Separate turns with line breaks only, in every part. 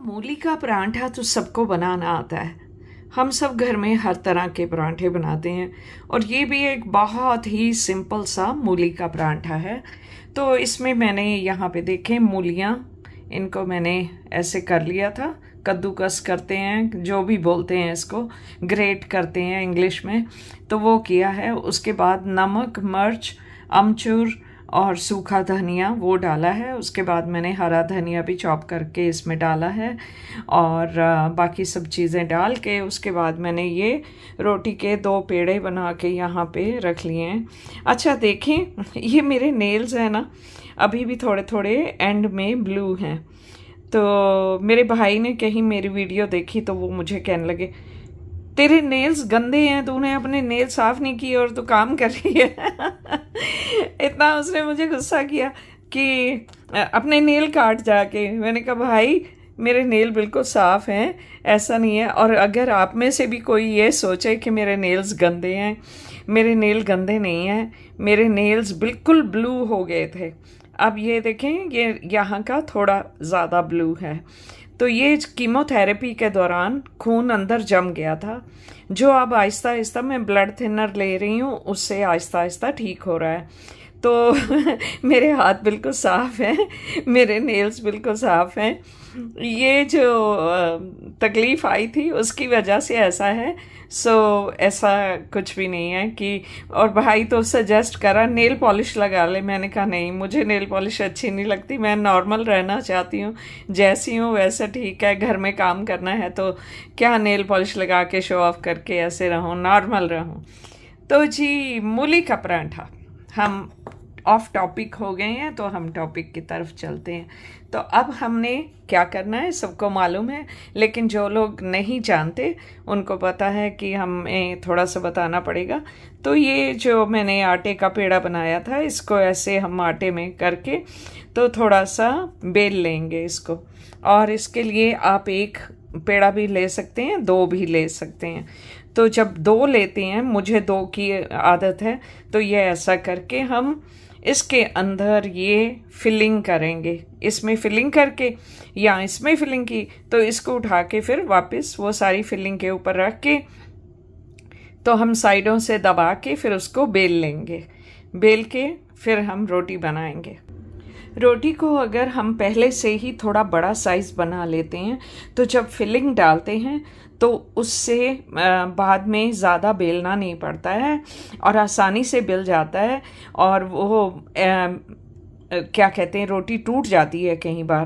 मूली का परांठा तो सबको बनाना आता है। हम सब घर में हर तरह के परांठे बनाते हैं और ये भी एक बहुत ही सिंपल सा मूली का परांठा है। तो इसमें मैंने यहाँ पे देखें मूलियाँ, इनको मैंने ऐसे कर लिया था, कद्दूकस करते हैं, जो भी बोलते हैं इसको, ग्रेट करते हैं इंग्लिश में, तो वो किया है। उसके बाद नमक, मिर्च, अमचूर और सूखा धनिया वो डाला है। उसके बाद मैंने हरा धनिया भी चॉप करके इसमें डाला है और बाकी सब चीज़ें डाल के उसके बाद मैंने ये रोटी के 2 पेड़े बना के यहाँ पे रख लिए हैं। अच्छा देखें, ये मेरे नेल्स हैं ना, अभी भी थोड़े थोड़े एंड में ब्लू हैं। तो मेरे भाई ने कहीं मेरी वीडियो देखी तो वो मुझे कहने लगे, तेरे नेल्स गंदे हैं, तूने अपने नेल साफ नहीं किए और तू काम कर रही है। इतना उसने मुझे गुस्सा किया कि अपने नेल काट जाके। मैंने कहा भाई मेरे नेल बिल्कुल साफ़ हैं, ऐसा नहीं है। और अगर आप में से भी कोई ये सोचे कि मेरे नेल्स गंदे हैं, मेरे नेल गंदे नहीं हैं, मेरे नेल्स बिल्कुल ब्लू हो गए थे। अब ये देखें, ये यहाँ का थोड़ा ज़्यादा ब्लू है। तो ये कीमोथेरेपी के दौरान खून अंदर जम गया था, जो अब आहिस्ता आहिस्ता मैं ब्लड थिनर ले रही हूँ, उससे आहिस्ता आहिस्ता ठीक हो रहा है। तो मेरे हाथ बिल्कुल साफ़ हैं, मेरे नेल्स बिल्कुल साफ़ हैं। ये जो तकलीफ़ आई थी उसकी वजह से ऐसा है। सो ऐसा कुछ भी नहीं है कि। और भाई तो सजेस्ट करा नेल पॉलिश लगा ले, मैंने कहा नहीं, मुझे नेल पॉलिश अच्छी नहीं लगती, मैं नॉर्मल रहना चाहती हूँ, जैसी हूँ वैसा ठीक है। घर में काम करना है तो क्या नेल पॉलिश लगा के शो ऑफ करके ऐसे रहूँ, नॉर्मल रहूँ। तो जी मूली का परांठा, हम ऑफ टॉपिक हो गए हैं तो हम टॉपिक की तरफ चलते हैं। तो अब हमने क्या करना है सबको मालूम है, लेकिन जो लोग नहीं जानते उनको पता है कि हमें थोड़ा सा बताना पड़ेगा। तो ये जो मैंने आटे का पेड़ा बनाया था, इसको ऐसे हम आटे में करके तो थोड़ा सा बेल लेंगे इसको। और इसके लिए आप 1 पेड़ा भी ले सकते हैं, 2 भी ले सकते हैं। तो जब 2 लेते हैं, मुझे 2 की आदत है, तो ये ऐसा करके हम इसके अंदर ये फिलिंग करेंगे। इसमें फिलिंग करके या इसमें फिलिंग की तो इसको उठा के फिर वापस वो सारी फिलिंग के ऊपर रख के तो हम साइडों से दबा के फिर उसको बेल लेंगे। बेल के फिर हम रोटी बनाएंगे। रोटी को अगर हम पहले से ही थोड़ा बड़ा साइज़ बना लेते हैं तो जब फिलिंग डालते हैं तो उससे बाद में ज़्यादा बेलना नहीं पड़ता है और आसानी से बेल जाता है। और वो क्या कहते हैं, रोटी टूट जाती है कई बार,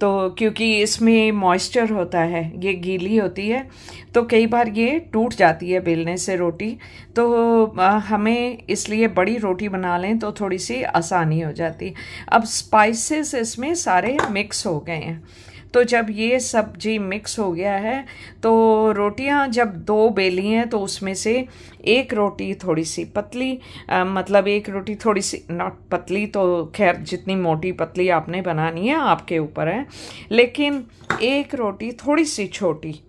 तो क्योंकि इसमें मॉइस्चर होता है, ये गीली होती है, तो कई बार ये टूट जाती है बेलने से रोटी। तो हमें इसलिए बड़ी रोटी बना लें तो थोड़ी सी आसानी हो जाती है। अब स्पाइसेस इसमें सारे मिक्स हो गए हैं, तो जब ये सब्जी मिक्स हो गया है तो रोटियां जब 2 बेली हैं तो उसमें से 1 रोटी थोड़ी सी पतली, मतलब 1 रोटी थोड़ी सी नॉट पतली, तो खैर जितनी मोटी पतली आपने बनानी है आपके ऊपर है, लेकिन 1 रोटी थोड़ी सी छोटी,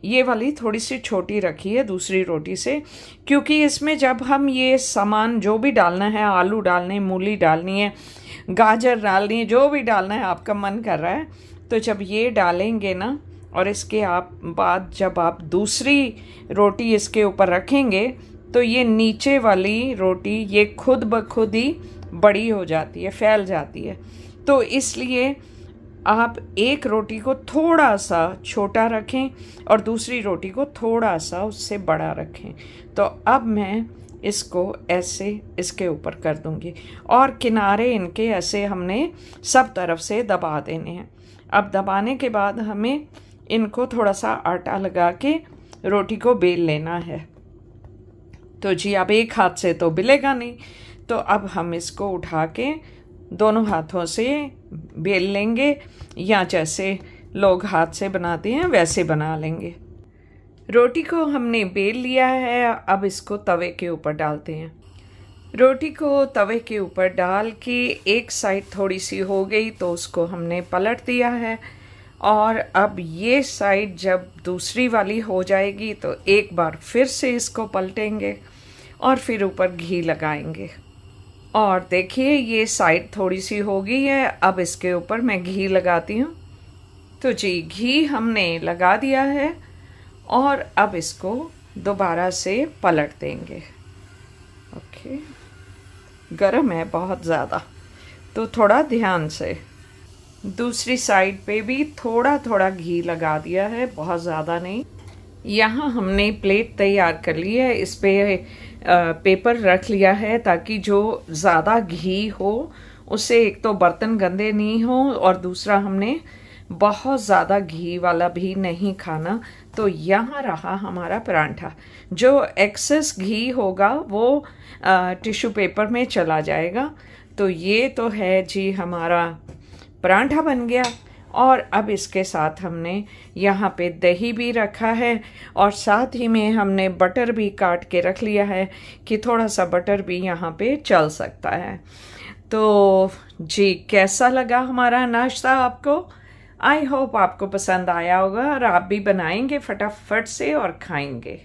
ये वाली थोड़ी सी छोटी रखी है दूसरी रोटी से, क्योंकि इसमें जब हम ये सामान जो भी डालना है, आलू डालने, मूली डालनी है, गाजर डालनी है, जो भी डालना है आपका मन कर रहा है, तो जब ये डालेंगे ना और इसके बाद जब आप दूसरी रोटी इसके ऊपर रखेंगे तो ये नीचे वाली रोटी ये खुद ब खुद ही बड़ी हो जाती है, फैल जाती है। तो इसलिए आप 1 रोटी को थोड़ा सा छोटा रखें और दूसरी रोटी को थोड़ा सा उससे बड़ा रखें। तो अब मैं इसको ऐसे इसके ऊपर कर दूंगी और किनारे इनके ऐसे हमने सब तरफ से दबा देने हैं। अब दबाने के बाद हमें इनको थोड़ा सा आटा लगा के रोटी को बेल लेना है। तो जी अब 1 हाथ से तो बेलेगा नहीं, तो अब हम इसको उठा के दोनों हाथों से बेल लेंगे, या जैसे लोग हाथ से बनाते हैं वैसे बना लेंगे। रोटी को हमने बेल लिया है, अब इसको तवे के ऊपर डालते हैं। रोटी को तवे के ऊपर डाल के एक साइड थोड़ी सी हो गई तो उसको हमने पलट दिया है, और अब ये साइड जब दूसरी वाली हो जाएगी तो एक बार फिर से इसको पलटेंगे और फिर ऊपर घी लगाएंगे। और देखिए ये साइड थोड़ी सी हो गई है, अब इसके ऊपर मैं घी लगाती हूँ। तो जी घी हमने लगा दिया है और अब इसको दोबारा से पलट देंगे। ओके, गरम है बहुत ज़्यादा, तो थोड़ा ध्यान से। दूसरी साइड पे भी थोड़ा थोड़ा घी लगा दिया है, बहुत ज़्यादा नहीं। यहाँ हमने प्लेट तैयार कर ली है, इस पे पेपर रख लिया है ताकि जो ज़्यादा घी हो उससे एक तो बर्तन गंदे नहीं हो और दूसरा हमने बहुत ज़्यादा घी वाला भी नहीं खाना। तो यहाँ रहा हमारा परांठा। जो एक्सेस घी होगा वो टिश्यू पेपर में चला जाएगा। तो ये तो है जी हमारा परांठा बन गया। और अब इसके साथ हमने यहाँ पे दही भी रखा है और साथ ही में हमने बटर भी काट के रख लिया है कि थोड़ा सा बटर भी यहाँ पे चल सकता है। तो जी कैसा लगा हमारा नाश्ता आपको? आई होप आपको पसंद आया होगा और आप भी बनाएंगे फटाफट से और खाएंगे।